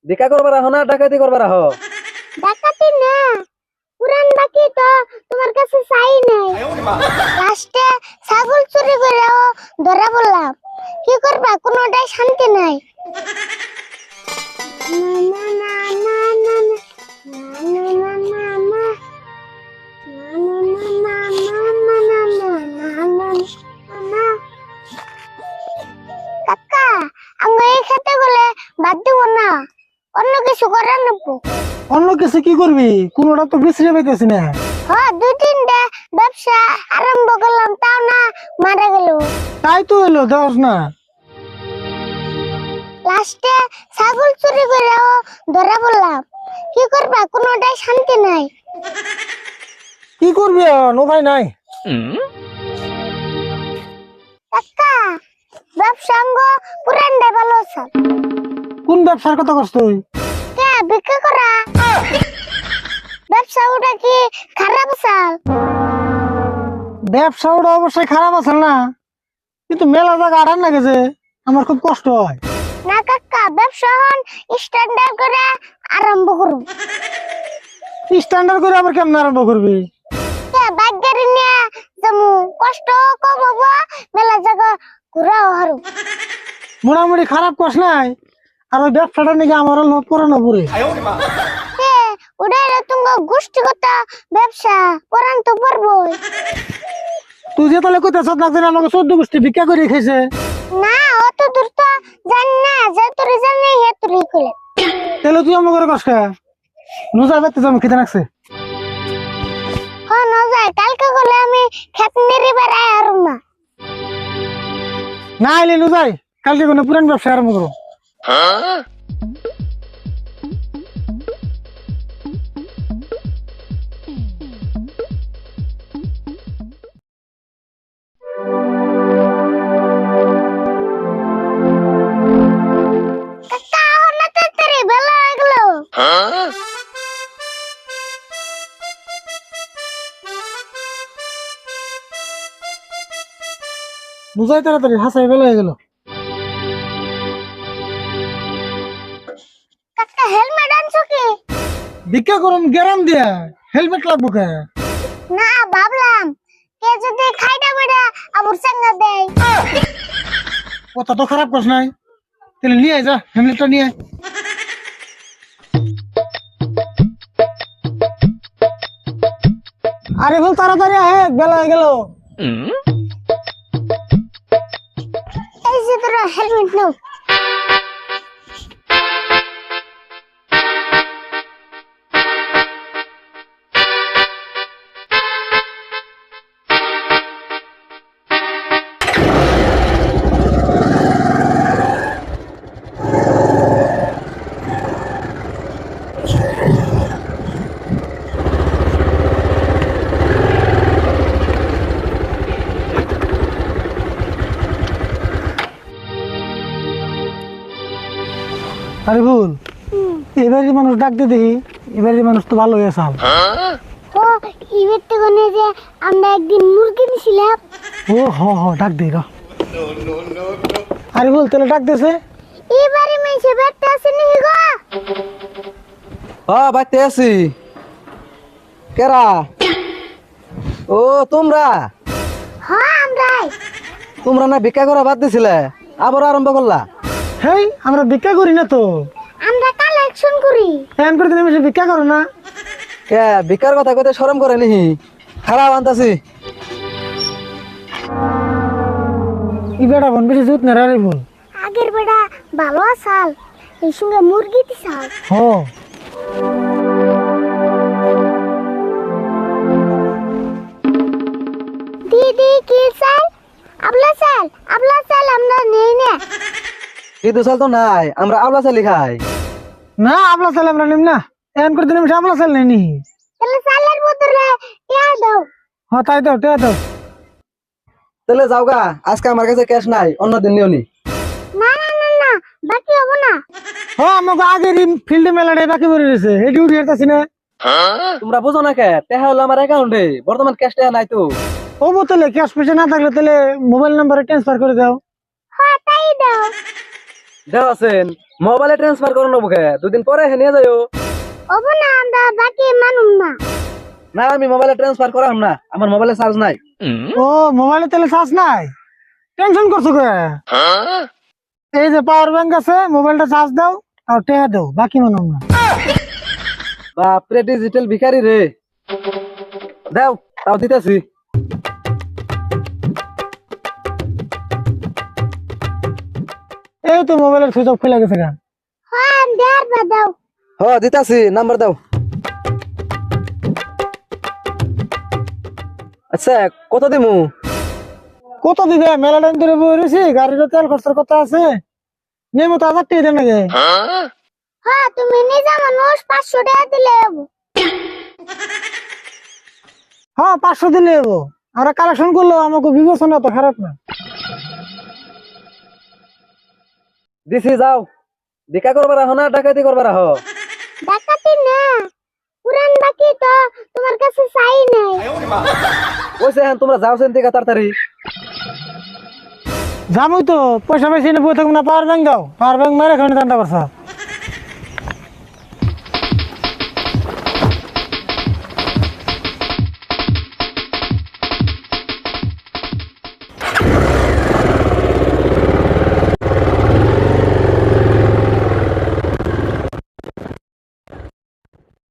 ভিক্ষা করবার আহ না ডাকাতি করবার আহ? ডাকাতি না, পুরান বাকি তো তোমার কাছে চাই নাই। লাস্টে ছাগল চুরি করেও ধরা বললাম, কি করবা, কোনোটাই শান্তি নাই। না না না না না না না না কাকা, আমি এই খেতে গেলে বাদ দিব না, অন্য কিছু করার নেবো। অন্য কিছু কি করবি? কোনোটা তো বিশ্রে পাইতেছি না। হ্যাঁ, দুই তিনটা ব্যবসা আরম্ভ করলাম, তাও না মারা গেল। তাই তো এলো দেওয়াস না। লাস্টে ছাগল চুরি করেও ধরা বললাম, কি করবা, কোনোটাই শান্তি নাই। কি করবি? উপায় নাই। কাকা, ব্যবসা অঙ্গ পুরানটা ভালো আছে। কোন ব্যবসার কথা করছ তুই? কে বিক্রি করা? ব্যবসা ওটা কি খারাপ চাল? ব্যবসা ওটা অবশ্যই খারাপ আছে না, কিন্তু মেলা জায়গা আড়ান না গেছে, আমার খুব কষ্ট হয়। না কাকা, ব্যবসা হন স্ট্যান্ডার্ড করে আরম্ভ করুন। স্ট্যান্ডার্ড করে আবার কেমন আরম্ভ করবি? কে বাইক গাড়ি নিয়ে যাবো, কষ্ট কম হবো, মেলা জায়গা ঘুরাও হারু। মোটামুটি খারাপ কস নাই, আর ওই ব্যবসাটা নাকি আমার লোক করানো পরে। কে ওটাই তুমি গোষ্ঠীগত ব্যবসা করান তো পারবোই। তুই যে তাহলে কোথায় সব লাগছে আমাকে 14 গোষ্ঠী ভিক্ষা করে খেয়েছে। না, অত দূর তো জানি না, যে তোর জানি হে তোর কইলে। তাহলে তুই আমার কষ্ট নুজার বেতে জমি খেতে লাগছে। হ্যাঁ না যায়, কালকে গেলে আমি খেত নিরিবার আর না। না এলে নুজাই, কালকে কোনো পুরান ব্যবসা আরম্ভ করো। কাকা হনা তাড়াতাড়ি বেলা হয়ে গেল। নুজাই তাড়াতাড়ি, হাসাই বেলা হয়ে গেল। কাকা হেলমেট আনছো কি? ভিক্ষা করুন গ্যারাম দিয়া, হেলমেট লাগবো কে? না, ভাবলাম কে যদি খাইটা বেড়া আবুর সঙ্গে দেয়। কথা তো খারাপ কস নাই, তাহলে নিয়ে আয়, যা হেলমেটটা নিয়ে আয়। আরে বল তাড়াতাড়ি আয়, বেলা হয়ে গেল। এই যে তোর হেলমেট নাও। আরে ভুল, এবারের মানুষ ডাকতে দেখি, এবারের মানুষ তো ভালো হয়ে আসাল। ও ইভেন্টে গনে যে আমরা একদিন মুরগি নিছিলাম। ও হ হ, ডাক দে র। আরে ভুল, তাহলে ডাক দেছে। এবারে মেসে বেটা আছে নি গো? হ্যাঁ বাইতে আছি। কেরা? ও তোমরা হ্যাঁ আমরাই। তোমরা না ভিক্ষা করা বাদ দিছিলে, আবার আরম্ভ করলা? হেই, আমরা ভিক্ষা করি না তো। আমরা কালেকশন করি। এমন করে তুমি এসে ভিক্ষা করো না? কে ভিক্ষার কথা কইতে শরম করে নিহি? খারাপ আনতাছি। ই বেটা বোন বেশি জুত না রে ভুল। আগের বেড়া ভালো আসাল, এই সঙ্গে মুরগি দিছাল। হ, দিদি কি চাল? আবলা চাল আমরা নেই না। কিন্তু চাল তো নাই, আমরা আওলা চালি খাই। না আপলা চাল আমরা নিম না। এমন করে তুমি আপলা চাল নেই নি। তাহলে চালের বদলে ইয়া দাও। হ্যাঁ তাই দাও, টেয়া দাও। তাহলে যাও গা, আজকে আমার কাছে ক্যাশ নাই, অন্য দিন নিও নি। না না না না, বাকি হবো না। হ্যাঁ, আমাকে আগের ফিল্ডে মেলাটাই বাকি পড়ে রয়েছে, এই ডিউটি হারতাছি না। তোমরা বুঝো না কে, টেহা হলো আমার অ্যাকাউন্টে, বর্তমান ক্যাশ টেহা নাই তো। ও তাহলে ক্যাশ পয়সা না থাকলে তাহলে মোবাইল নাম্বারে ট্রান্সফার করে দাও। হ্যাঁ তাই দাও। দেও আছেন, মোবাইলে ট্রান্সফার করো না বুকে, দুদিন পরে নিয়ে যাইও। ওবো না আমরা বাকি মানুম না। না আমি মোবাইলে ট্রান্সফার করাম না, আমার মোবাইলে চার্জ নাই। ও মোবাইলে তাহলে চার্জ নাই, টেনশন করছো কে? এই যে পাওয়ার ব্যাংক আছে, মোবাইলটা চার্জ দাও আর টেহা দাও, বাকি মানুম না। বাপরে ডিজিটাল ভিখারি রে, দাও তাও দিতেছি। এই তো মোবাইলের সুইচ অফ খুলে গেছে গা। হ্যাঁ দেয়ার বা দাও। হ দিতেছি, নাম্বার দাও। আচ্ছা কত দিমু? কত দিবে, মেলা টাইম ধরে বই রয়েছি, গাড়ির তেল খরচের কথা আছে, নেমো তো 1000 টাকা দেন নাকি? হ্যাঁ তুমি নিজে মানুষ 500 টাকা দিলে হবো। হ্যাঁ 500 দিলে হবো, আমরা কালেকশন করলো, আমাকে বিবেচনা তো খারাপ না। দিছি যাও, ভিক্ষা করবার আহ না ডাকাতি করবার আহ? ডাকাতি না, পুরান বাকি তো তোমার কাছে চাই নাই। কইছে হ্যাঁ তোমরা যাও সেন থেকে তাড়াতাড়ি। যাবই তো, পয়সা পাইছি না বই থাকবো না, পাওয়ার ব্যাংক দাও, পাওয়ার ব্যাংক মেরে খাওয়ানি দান্ডা করছা।